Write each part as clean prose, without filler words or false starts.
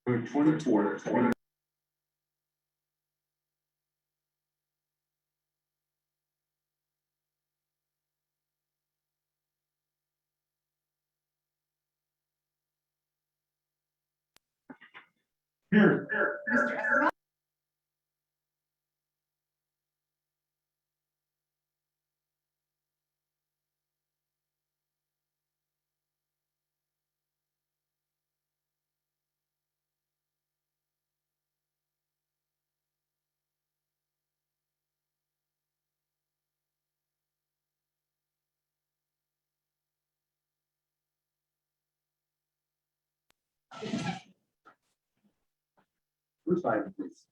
Number 24. Here. Mr. Escobar, First item, please.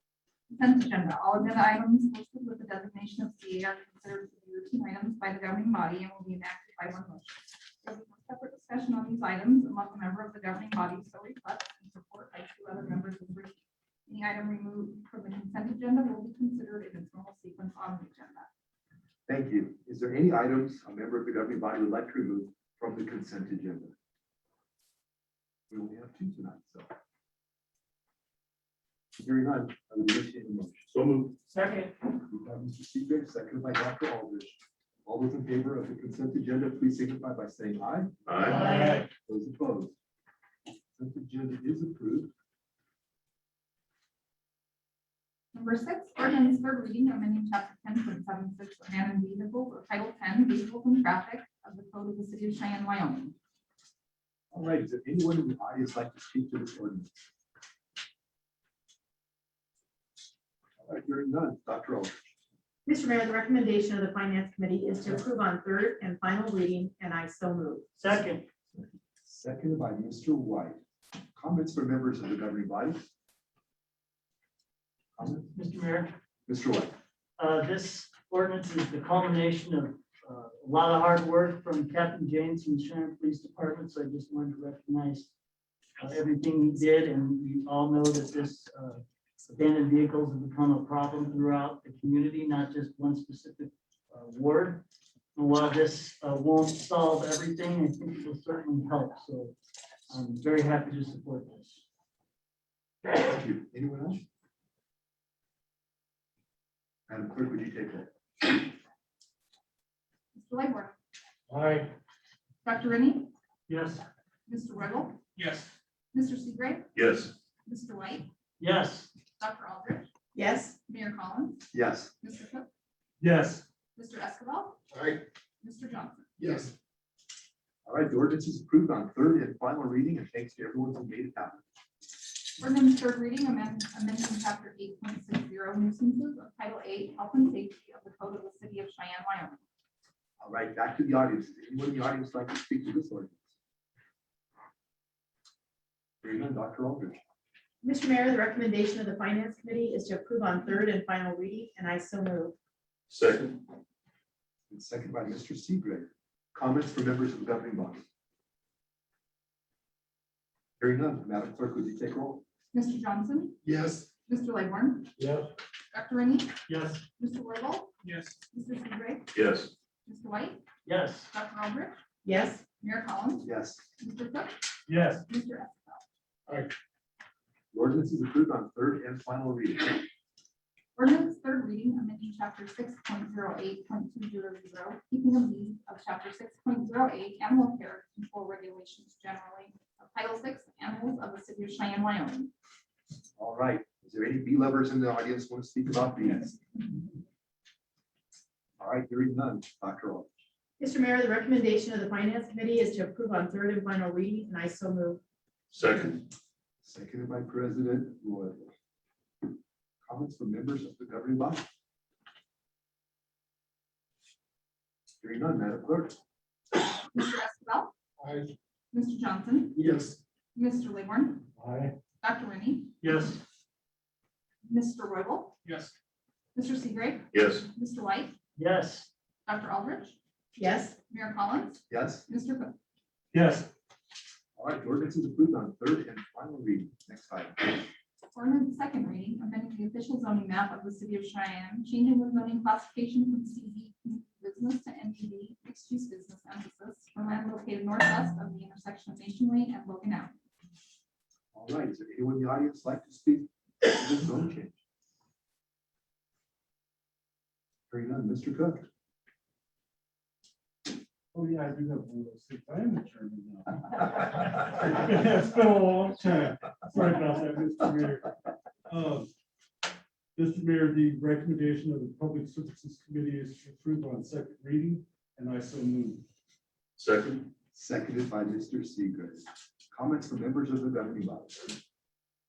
consent agenda. All agenda items listed with the designation of CA are considered to be routine items by the governing body and will be enacted by one motion. There will be no separate discussion on these items unless a member of the governing body so requests and support by two other members is received. Any item removed from the consent agenda will be considered in its normal sequence on the agenda. Thank you. Is there any items a member of the governing body would like to remove from the consent agenda? We only have two tonight, so. Hearing none, I would initiate a motion. So moved. Second. We have Mr. Signage, seconded by Dr. Aldrich. All those in favor of the consent agenda, please signify by saying aye. Aye. Those opposed. Consent agenda is approved. Number 6, ordinance third reading, amending chapter 10.76 abandoned vehicles, or title 10 vehicles and traffic of the code of the city of Cheyenne, Wyoming. All right, is there anyone in the audience like to speak to this ordinance? All right, hearing none, Dr. Aldrich. Mr. Mayor, the recommendation of the Finance Committee is to approve on third and final reading, and I so move. Second. Seconded by Mr. White. Comments from members of the governing body? Comments? Mr. Mayor, Mr. White. this ordinance is the culmination of a lot of hard work from Captain James and Cheyenne Police Department. So I just wanted to recognize everything he did. And we all know that this abandoned vehicles have become a problem throughout the community, not just one specific ward. And while this won't solve everything, I think it will certainly help. So I'm very happy to support this. Thank you. Anyone else? Madam Clerk, would you take roll? Mr. Lightworth, Aye. Dr. Rennie, Yes. Mr. Riggle, Yes. Mr. Seagrave, Yes. Mr. White, Yes. Dr. Aldrich, Yes. Mayor Collins, Yes. Mr. Cook, Yes. Mr. Escobar, Aye. Mr. Johnson. Yes. All right, the ordinance is approved on third and final reading, and thanks to everyone who made it happen. Ordinance third reading, amending chapter 8.60 nuisances of title 8 health and safety of the code of the city of Cheyenne, Wyoming. All right, back to the audience. Does anyone in the audience like to speak to this ordinance? Hearing none, Dr. Aldrich. Mr. Mayor, the recommendation of the Finance Committee is to approve on third and final reading, and I so move. Second. And second by Mr. Seagrave. Comments from members of the governing body? Hearing none, Madam Clerk, would you take roll? Mr. Johnson, Yes. Mr. Lightworth, Yes. Dr. Rennie, Yes. Mr. Riggle, Yes. Mr. Seagrave, Yes. Mr. White, Yes. Dr. Aldrich, Yes. Mayor Collins, Yes. Mr. Cook, Yes. Mr. Escobar. The ordinance is approved on third and final reading. Ordinance third reading, amending chapter 6.08.200, keeping of these of chapter 6.08, animal care control regulations generally, of title 6, animals of the city of Cheyenne, Wyoming. All right, is there any bee lovers in the audience who want to speak about bees? All right, hearing none, Dr. Aldrich. Mr. Mayor, the recommendation of the Finance Committee is to approve on third and final reading, and I so move. Second. Seconded by President Roy. Comments from members of the governing body? Hearing none, Madam Clerk. Mr. Escobar, Aye. Mr. Johnson, Yes. Mr. Lightworth, Aye. Dr. Rennie, Yes. Mr. Riggle, Yes. Mr. Seagrave, Yes. Mr. White, Yes. Dr. Aldrich, Yes. Mayor Collins, Yes. Mr. Cook. Yes. All right, the ordinance is approved on third and final reading. Next item. Ordinance second reading, amending the official zoning map of the city of Cheyenne, changing the zoning classification from CB business to NBD mixed use business emphasis for land located northwest of the intersection of Nation Way and Logan Avenue. All right, is there anyone in the audience like to speak to this zone change? Hearing none, Mr. Cook. Oh, yeah, I do have one of those things. I am the chairman now. It's been a long time. Sorry about that, Mr. Mayor. Mr. Mayor, the recommendation of the Public Services Committee is to approve on second reading, and I so move. Second. Seconded by Mr. Seagraves. Comments from members of the governing body?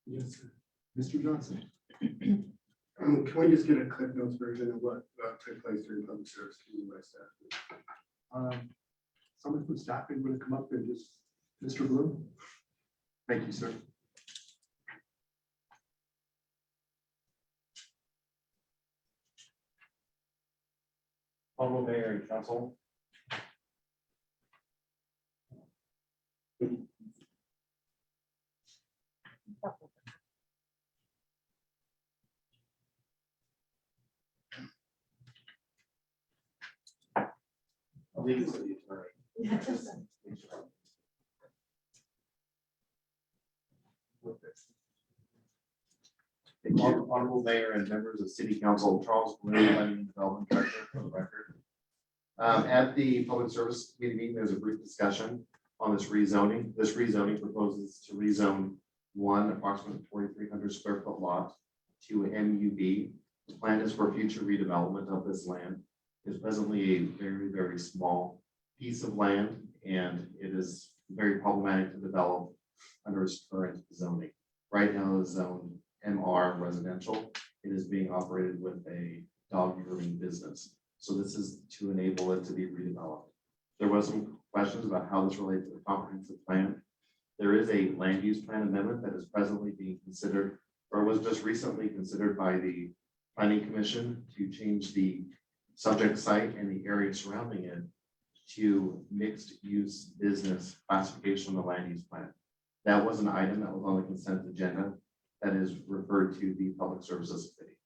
Yes, sir. Mr. Johnson. Can we just get a clip notes version of what took place during public service committee by staff? Someone from staff is going to come up and just, Mr. Bloom. Thank you, sir. Honorable Mayor and Council. I'll leave it to the attorney. Honorable Mayor and members of City Council, Charles Bloom, Planning and Development Director, for the record. At the Public Service Committee meeting, there's a brief discussion on this rezoning. This rezoning proposes to rezone one approximately 4,300 square foot lot to MUB. The plan is for future redevelopment of this land. It's presently a very, very small piece of land, and it is very problematic to develop under its current zoning. Right now, it's zoned MR residential. It is being operated with a dog grooming business. So this is to enable it to be redeveloped. There was some questions about how this relates to the comprehensive plan. There is a land use plan amendment that is presently being considered, or was just recently considered by the Planning Commission to change the subject site and the area surrounding it to mixed use business classification on the land use plan. That was an item that was on the consent agenda that is referred to the Public Services Committee.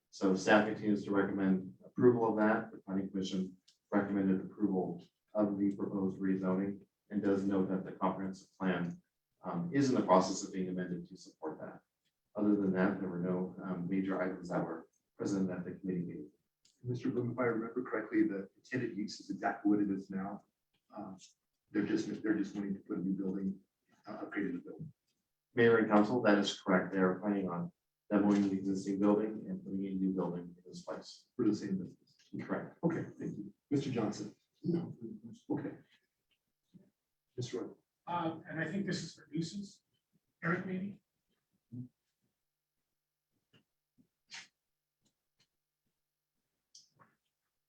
So staff continues to recommend approval of that. The Planning Commission recommended approval of the proposed rezoning and does note that the comprehensive plan is in the process of being amended to support that. Other than that, there were no major items that were presented at the committee meeting. Mr. Bloom, if I remember correctly, the intended use is exactly what it is now. They're just wanting to put a new building, upgraded the building. Mayor and council, that is correct. They are planning on demoing the existing building and putting a new building in this place. For the same business. Correct. Okay, thank you. Mr. Johnson. Okay. Ms. Roy. And I think this is for nuisance. Eric, maybe?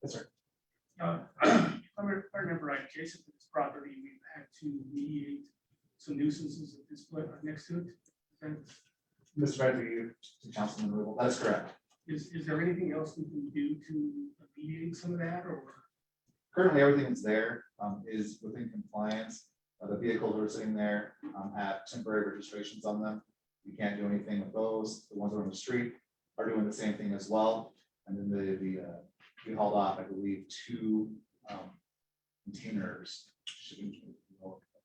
Yes, sir. If I remember right, adjacent to this property, we've had to mediate some nuisances at this point next to it. And Mr. Mayor, to Councilman Rubel, that's correct. is there anything else we can do to mediate some of that, or? Currently, everything that's there is within compliance. The vehicles that are sitting there have temporary registrations on them. We can't do anything with those. The ones that are on the street are doing the same thing as well. And then we hauled off, I believe, 2 containers shipping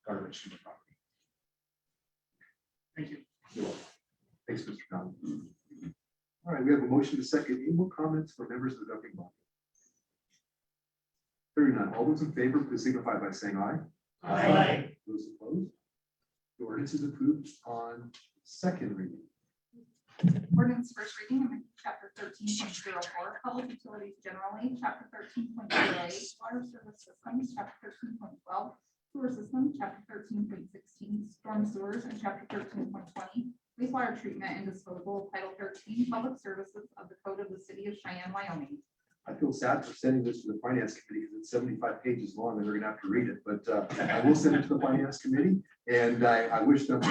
garbage to the property. Thank you. You're welcome. Thanks, Mr. Conlon. All right, we have a motion to second. Any more comments for members of the governing body? Hearing none. All those in favor, please signify by saying aye. Aye. Those opposed? The ordinance is approved on second reading. Ordinance first reading, amending chapter 13.04, public utilities generally, chapter 13.08, water service systems, chapter 13.12, sewer system, chapter 13.16, storm sewers, and chapter 13.20, wastewater treatment and disposal, title 13, public services of the code of the city of Cheyenne, Wyoming. I feel sad for sending this to the finance committee because it's 75 pages long and they're gonna have to read it, but I will send it to the finance committee and I wish them.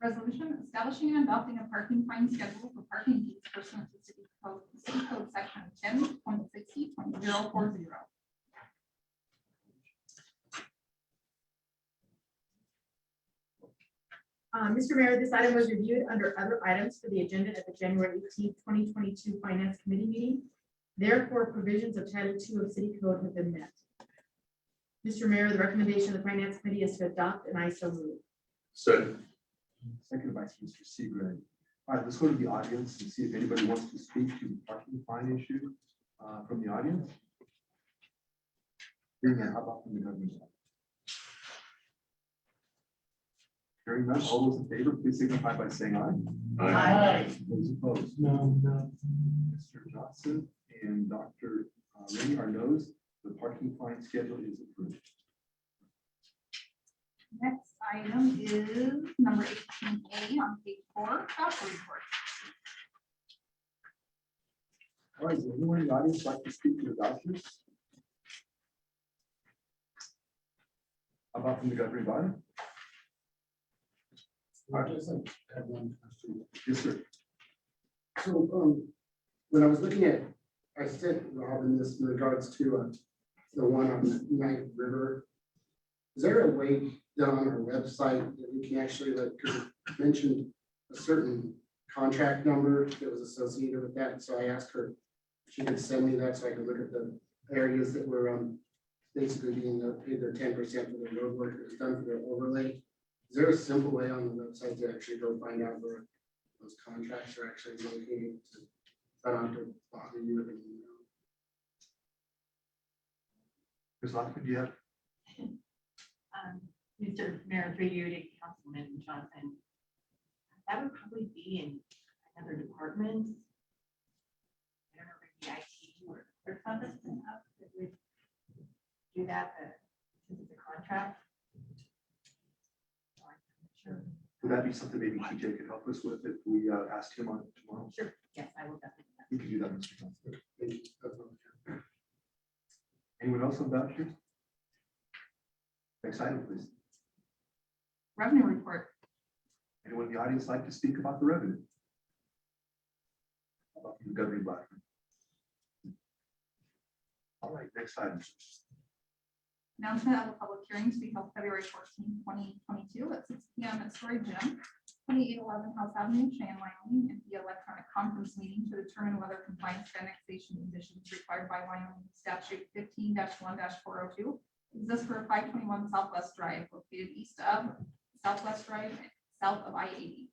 Resolution establishing and adopting a parking fine schedule for parking fees pursuant to city code section 10.60.040. Mr. Mayor, this item was reviewed under other items for the agenda at the January 18th, 2022 Finance Committee meeting. Therefore, provisions of Title II of City Code have been met. Mr. Mayor, the recommendation of the Finance Committee is to adopt, and I so move. Second. Seconded by Mr. Seagrave. All right, let's go to the audience and see if anybody wants to speak to the parking fine issue from the audience. Hearing none, how about from the government? Hearing none, all those in favor, please signify by saying aye. Aye. Those opposed? No, no. Mr. Johnson and Dr. Rennie are no's. The parking fine schedule is approved. Next item is number 18A on page 4, voucher report. All right, does anyone in the audience like to speak to the vouchers? How about from the governing body? I just had one question. Yes, sir. So, when I was looking at, I sent Robin this in regards to the one on the Night River. Is there a way down on our website that we can actually, like, 'cause it mentioned a certain contract number that was associated with that? So I asked her if she could send me that so I could look at the areas that were basically being paid their 10% for the road work that was done for their overlay. Is there a simple way on the website to actually go find out where those contracts are actually located? So I don't have to bother you with an email. Ms. Lockwood, do you have? Mr. Mayor, through you to Councilman Johnson, that would probably be in another department. I don't know, maybe IT or clerk's office perhaps that would do that, since it's a contract. So I'm not sure. Would that be something maybe TJ could help us with if we asked him on it tomorrow? Sure, yes, I will definitely. We can do that, Mr. Johnson. Thank you. That's all I have. Anyone else on vouchers? Next item, please. Revenue report. Anyone in the audience like to speak about the revenue? How about from the governing body? All right, next item. Announcement of a public hearing to be held February 14, 2022 at 6 p.m. at Story Gym, 2811 House Avenue, Cheyenne, Wyoming, and via electronic conference meeting to determine whether compliance to annexation conditions required by Wyoming statute 15-1-402 exists for 521 Southwest Drive located east of Southwest Drive, south of I-80.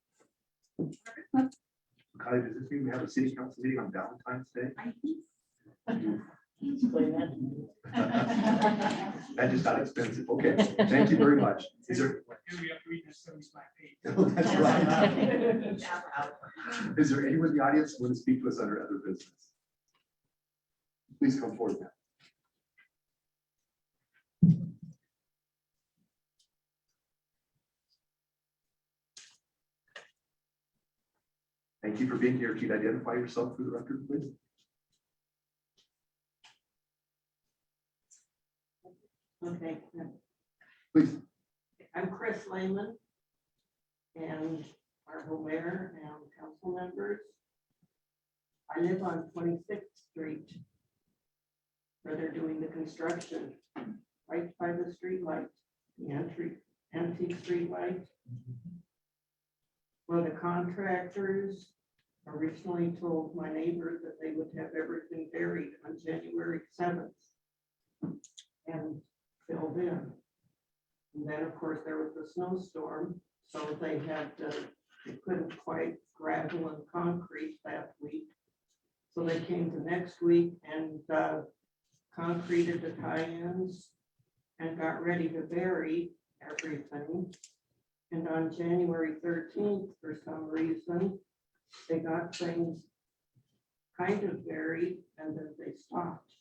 Kylie, does this mean we have a city council meeting on Valentine's Day? I think Explain that to me. That just got expensive. Okay, thank you very much. Is there? Here we have to read this 75 page. Oh, that's right. Is there anyone in the audience who want to speak to us under other business? Please come forward now. Thank you for being here. Can you identify yourself for the record, please? Okay, Please. I'm Chris Lehman and our mayor and council members. I live on 26th Street where they're doing the construction right by the street light, the antique street light. Well, the contractors originally told my neighbor that they would have everything buried on January 7th. And filled in. And then, of course, there was a snowstorm, so they couldn't quite gravel and concrete that week. So they came to next week and concreted the tie-ins and got ready to bury everything. And on January 13th, for some reason, they got things kind of buried and then they stopped.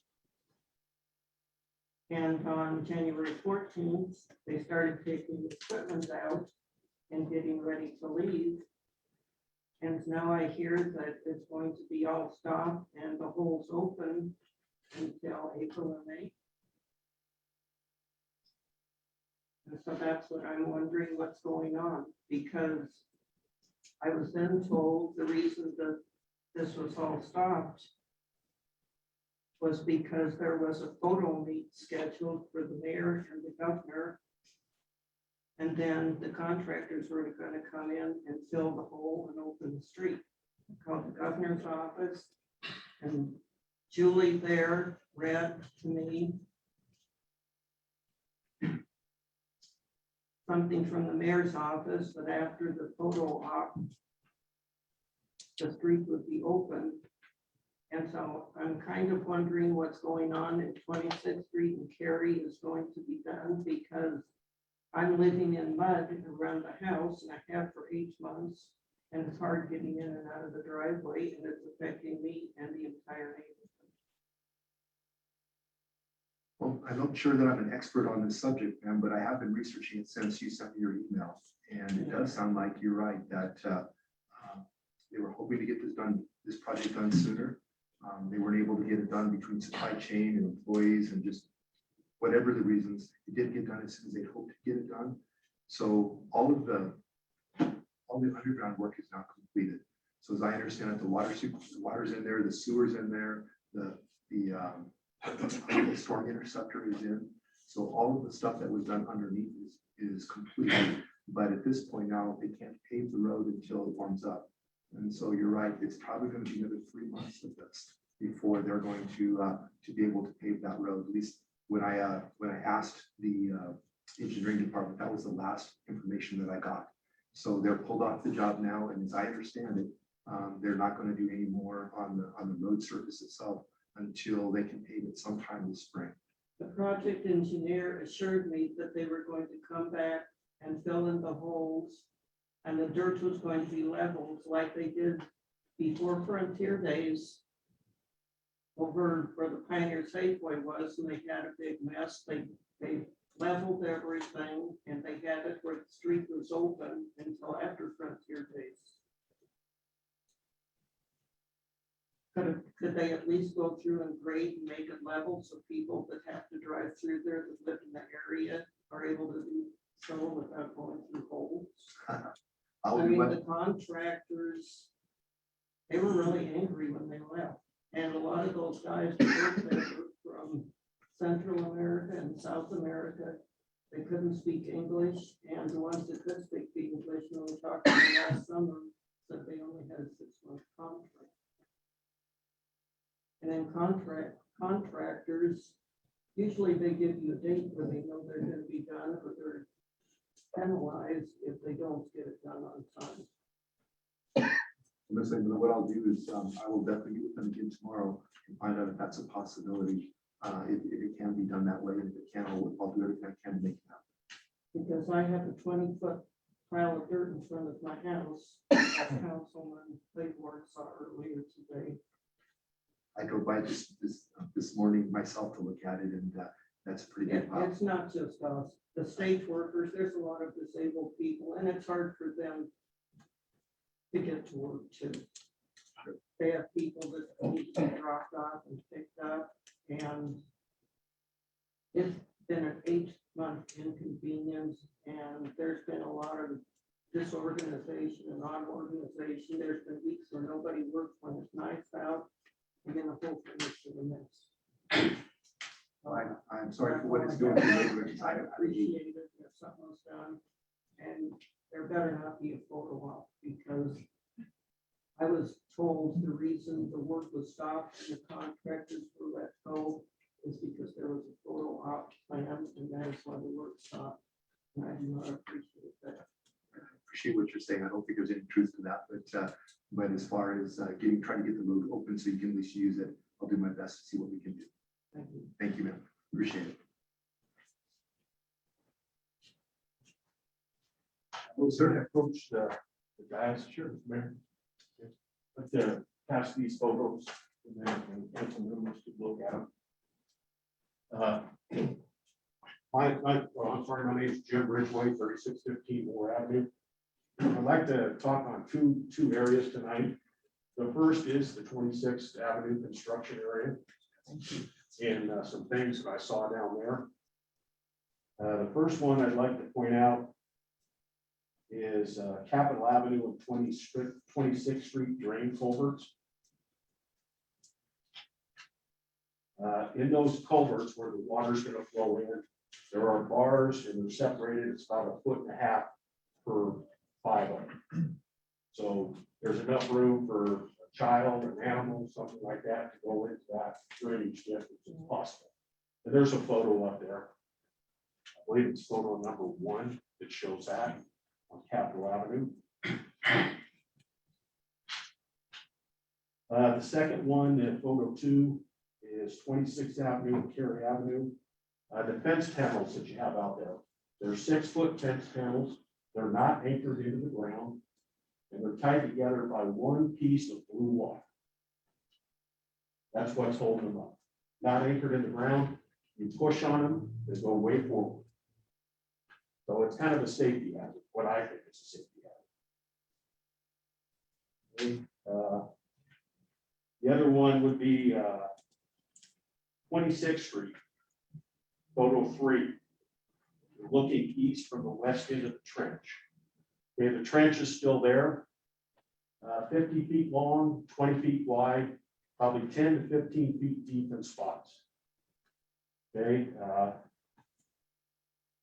And on January 14th, they started taking the equipment out and getting ready to leave. And now I hear that it's going to be all stopped and the holes open until April and May. And so that's what I'm wondering what's going on, because I was then told the reason that this was all stopped was because there was a photo meet scheduled for the mayor and the governor And then the contractors were gonna come in and fill the hole and open the street. Called the governor's office, and Julie there read to me something from the mayor's office, that after the photo op, the street would be open. And so I'm kind of wondering what's going on at 26th Street and Cary is going to be done, because I'm living in mud around the house, and I have for 8 months, and it's hard getting in and out of the driveway, and it's affecting me and the entire neighborhood. Well, I'm not sure that I'm an expert on this subject, ma'am, but I have been researching it since you sent me your email. And it does sound like you're right, that they were hoping to get this project done sooner. They weren't able to get it done between supply chain and employees and just whatever the reasons. It didn't get done as soon as they hoped to get it done. So all the underground work is now completed. So as I understand it, the water's in there, the sewer's in there, the storm interceptor is in. So all of the stuff that was done underneath is completed. But at this point now, they can't pave the road until it warms up. And so you're right, it's probably going to be another 3 months of this before they're going to be able to pave that road. At least when I asked the engineering department, that was the last information that I got. So they're pulled off the job now, and as I understand it, they're not going to do any more on the road surface itself until they can pave it sometime this spring. The project engineer assured me that they were going to come back and fill in the holes, and the dirt was going to be leveled like they did before Frontier Days over where the Pioneer Safeway was, and they had a big mess. They leveled everything, and they had it where the street was open until after Frontier Days. Could they at least go through and grade and make it level so people that have to drive through there that live in the area are able to do so without going through holes? I mean, the contractors, they were really angry when they left. And a lot of those guys that worked there were from Central America and South America. They couldn't speak English, and the ones that could speak English, when we talked to them last summer, said they only had a 6-month contract. And then contractors, usually they give you a date where they know they're going to be done, or they're penalized if they don't get it done on time. Listen, what I'll do is I will definitely meet with them again tomorrow and find out if that's a possibility. If it can be done that way, and if it can, I'll do everything I can to make it happen. Because I have a 20-foot pile of dirt in front of my house, as Councilman Claiborne saw earlier today. I drove by this morning myself to look at it, and that's a pretty good pile. It's not just us, the state workers, there's a lot of disabled people, and it's hard for them to get to work too. They have people that need to be dropped off and picked up, and it's been an 8-month inconvenience, and there's been a lot of disorganization and non-organization. There's been weeks where nobody works when it's nice out, and then the whole thing is to the mess. I'm sorry for what it's doing to the neighborhood. I appreciate it if something was done, and there better not be a photo op, because I was told the reason the work was stopped and the contractors were let go is because there was a photo op plan, and that is why the work stopped. And I do not appreciate that. I appreciate what you're saying. I don't think there's any truth to that, but as far as trying to get the road open so you can at least use it, I'll do my best to see what we can do. Thank you. Thank you, ma'am. Appreciate it. We'll certainly approach the guys, sure, Mayor. But pass these photos, and then council members could look at them. I'm sorry, my name is Jim Ridgway, 3615 Moore Avenue. I'd like to talk on two areas tonight. The first is the 26th Avenue construction area, and some things that I saw down there. The first one I'd like to point out is Capitol Avenue and 26th Street drain culverts. In those culverts where the water's going to flow in, There are bars and they're separated, it's about 1.5 feet per 5 of them. So there's enough room for a child, an animal, something like that to go into that drainage ditch as possible. And there's a photo up there. I believe it's photo number 1 that shows that on Capitol Avenue. The second one, photo 2, is 26th Avenue and Cary Avenue. The fence panels that you have out there, they're 6-foot fence panels. They're not anchored into the ground, and they're tied together by one piece of blue wire. That's what's holding them up. Not anchored in the ground. You push on them, they go way forward. So it's kind of a safety hazard. What I think it's a safety hazard. The other one would be 26th Street, photo 3. You're looking east from the west end of the trench. Okay, the trench is still there, 50 feet long, 20 feet wide, probably 10 to 15 feet deep in spots. Okay,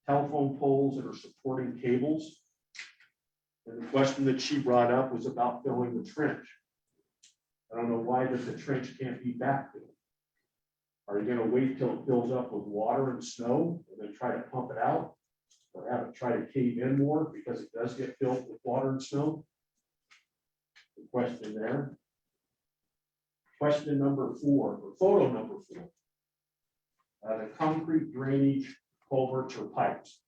telephone poles that are supporting cables. And the question that she brought up was about filling the trench. I don't know why that the trench can't be backfilled. Are you going to wait till it fills up with water and snow and then try to pump it out? Or have it try to cave in more because it does get filled with water and snow? The question there. Question number 4, or photo number 4. The concrete drainage culverts or pipes.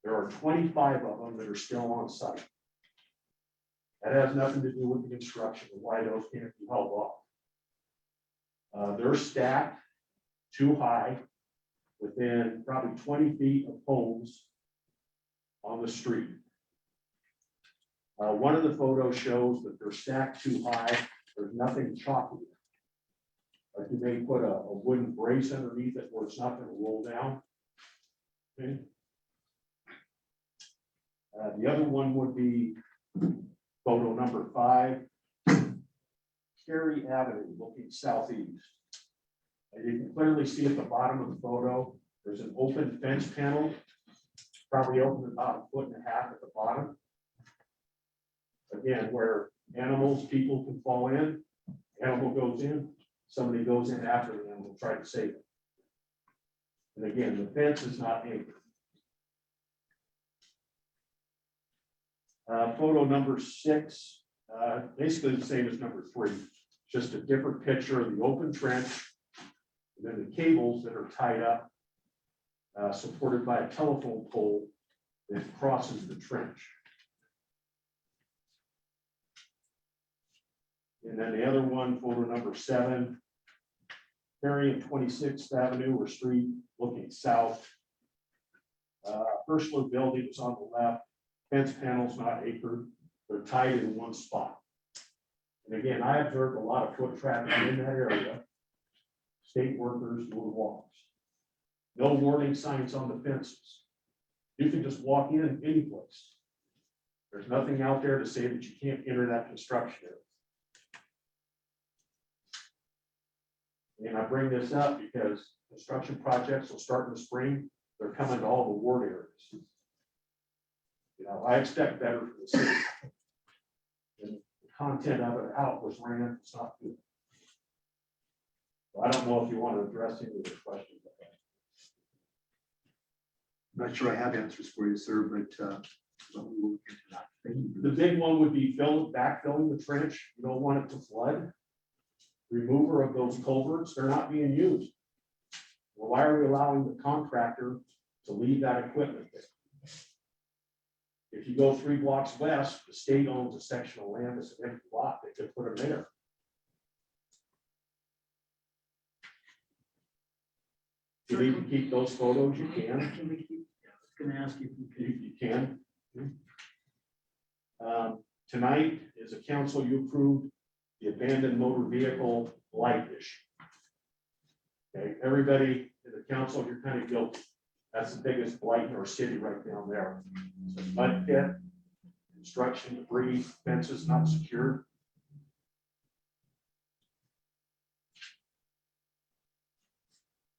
There are 25 of them that are still on site. That has nothing to do with the construction and why those can't be held off. They're stacked too high within probably 20 feet of homes on the street. One of the photos shows that they're stacked too high. There's nothing choppy. Like you may put a wooden brace underneath it where it's not going to roll down. Okay. The other one would be photo number 5, Cary Avenue, looking southeast. And you can clearly see at the bottom of the photo, there's an open fence panel, probably open about 1.5 feet at the bottom. Again, where animals, people can fall in, animal goes in, somebody goes in after the animal, try to save it. And again, the fence is not anchored. Photo number 6, basically the same as number 3, just a different picture of the open trench, and then the cables that are tied up, supported by a telephone pole that crosses the trench. And then the other one, photo number 7, Cary and 26th Avenue or Street, looking south. First floor building is on the left. Fence panels not anchored, they're tied in one spot. And again, I observed a lot of foot traffic in that area. State workers doing walks. No warning signs on the fences. You can just walk in any place. There's nothing out there to say that you can't enter that construction area. And I bring this up because construction projects will start in the spring. They're coming to all the ward areas. You know, I expect better from the city. And the content of it, how it was ran, it's not good. So I don't know if you want to address any of the questions. I'm not sure I have answers for you, sir, but we will get to that. Thank you. The big one would be backfilling the trench. You don't want it to flood. Remover of those culverts, they're not being used. Well, why are we allowing the contractor to leave that equipment there? If you go 3 blocks west, the state owns a section of land that's an empty lot, they could put them there. If you need to keep those photos, you can. Can we keep, I was gonna ask you if you could. You can. Tonight, as a council, you approved the abandoned motor vehicle light issue. Okay, everybody in the council, you're kind of guilty. That's the biggest blight in our city right down there. So mud pit, construction debris, fences not secured.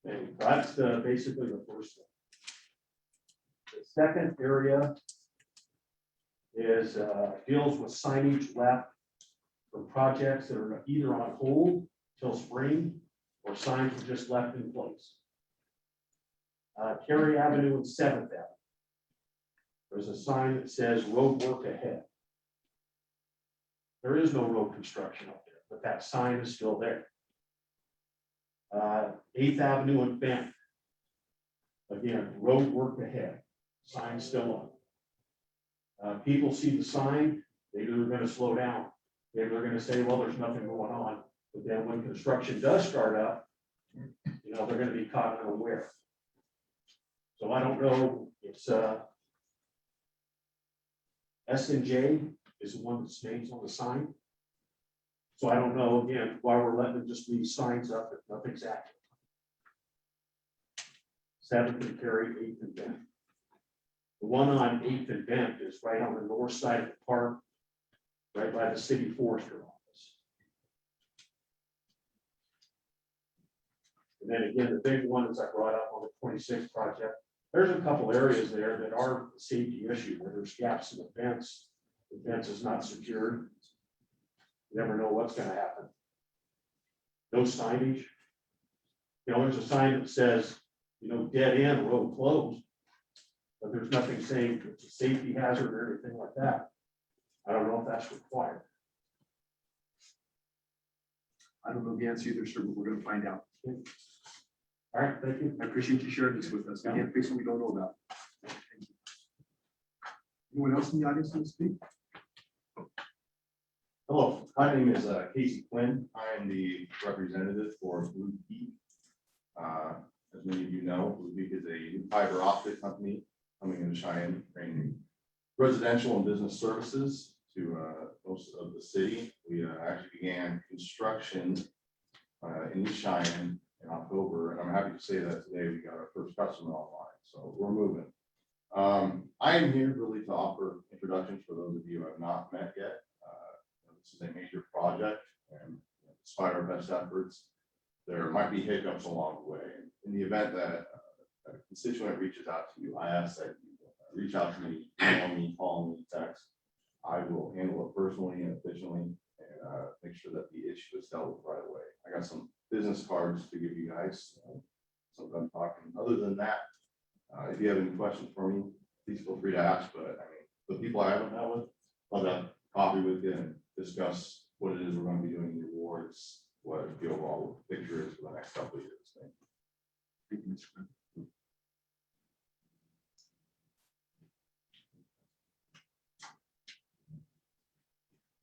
And that's basically the first one. second area is, deals with signage left for projects that are either on hold till spring or signs were just left in place. Cary Avenue and Seventh Avenue. There's a sign that says road work ahead. There is no road construction up there, but that sign is still there. 8th Avenue and Bent. Again, road work ahead, sign still up. People see the sign, maybe they're gonna slow down. Maybe they're gonna say, well, there's nothing going on. But then when construction does start up, you know, they're gonna be caught unaware. So I don't know, it's S&J is the one that stays on the sign. So I don't know, again, why we're letting them just leave signs up if nothing's active. 7th and Cary, 8th and Bent. The one on 8th and Bent is right on the north side of the park, right by the city forester office. And then again, the big one is I brought up on the 26th project. There's a couple areas there that are a safety issue where there's gaps in the fence. The fence is not secured. You never know what's gonna happen. No signage. You know, there's a sign that says, you know, dead end, road closed. But there's nothing saying it's a safety hazard or anything like that. I don't know if that's required. I don't know the answer either, sir, but we're gonna find out. All right, thank you. I appreciate you sharing this with us. We can't fix what we don't know about. Thank you. Anyone else in the audience want to speak? Hello, my name is Casey Quinn. I am the representative for Blue Peak. As many of you know, Blue Peak is a new fiber optic company coming into Cheyenne, bringing residential and business services to most of the city. We actually began construction in East Cheyenne in October, and I'm happy to say that today we got our first customer online, so we're moving. I am here really to offer introductions for those of you who have not met yet. This is a major project, and despite our best efforts, there might be hiccups along the way. In the event that a constituent reaches out to you, I ask that you reach out to me, email me, call me, text. I will handle it personally and efficiently, and make sure that the issue is dealt with right away. I got some business cards to give you guys. Something I'm talking. Other than that, if you have any questions for me, please feel free to ask. But I mean, the people I haven't met with, I'll have coffee with you and discuss what it is we're going to be doing in the awards, what the overall picture is for the next couple of years. Thank you, Mr. Quinn.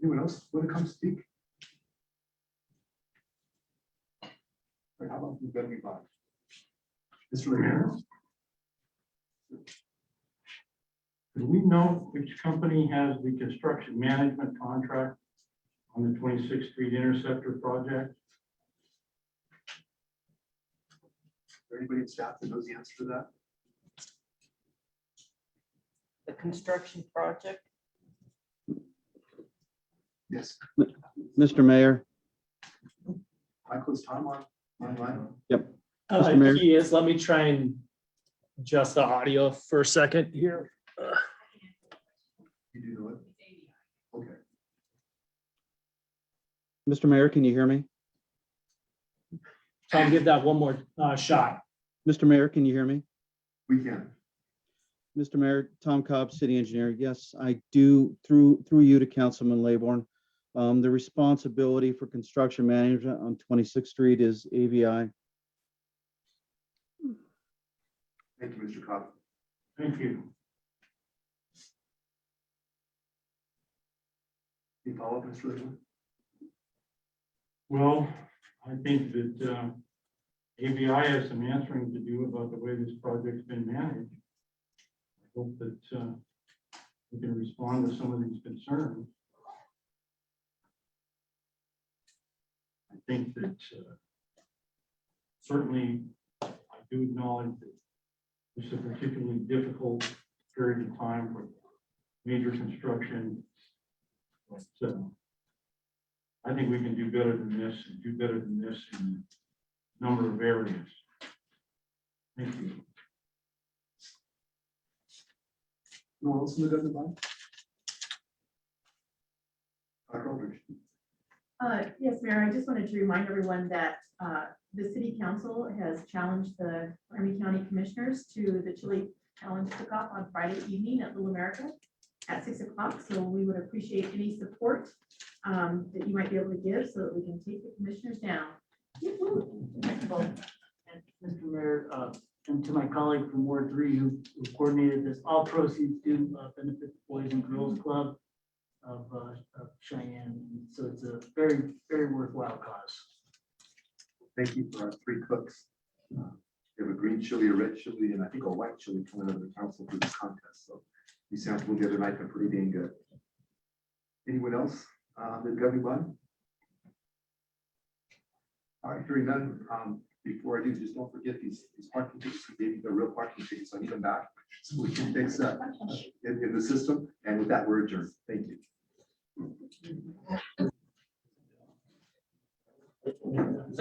Anyone else want to come speak? All right, how about you, Betty Bond? Mr. Ramirez? Do we know which company has the construction management contract on the 26th Street Interceptor project? Is there anybody in staff that knows the answer to that? The construction project. Yes. Mr. Mayor. Michael, is Tom online? Yep. Mr. Mayor. He is. Let me try and adjust the audio for a second here. You do know it? Okay. Mr. Mayor, can you hear me? Tom, give that one more shot. Mr. Mayor, can you hear me? We can. Mr. Mayor, Tom Cobb, City Engineer. Yes, I do, through you to Councilman Laybourne. The responsibility for construction management on 26th Street is AVI. Thank you, Mr. Cobb. Thank you. Any follow-up, Mr. Raymond? Well, I think that AVI has some answering to do about the way this project's been managed. I hope that we can respond to some of these concerns. I think that certainly I do acknowledge that this is a particularly difficult period of time for major construction. But I think we can do better than this and do better than this in a number of areas. Thank you. No one else in the governing body? Dr. Aldridge. Yes, Mayor, I just wanted to remind everyone that the city council has challenged the Miami County Commissioners to the Chili Challenge Cook-Off on Friday evening at Little America at 6 o'clock. So we would appreciate any support that you might be able to give so that we can take the commissioners down. And Mr. Mayor, and to my colleague from Ward 3 who coordinated this, all proceeds do benefit the Boys and Girls Club of Cheyenne. So it's a very, very worthwhile cause. Thank you for our 3 cooks. We have a green chili, a red chili, and I think a white chili coming out of the council for this contest. So we sampled the other night, they're pretty dang good. Anyone else? The governing body? All right, hearing none. Before I do, just don't forget these parking tickets. We gave you the real parking tickets. I need them back so we can fix that in the system. And with that, we're adjourned. Thank you.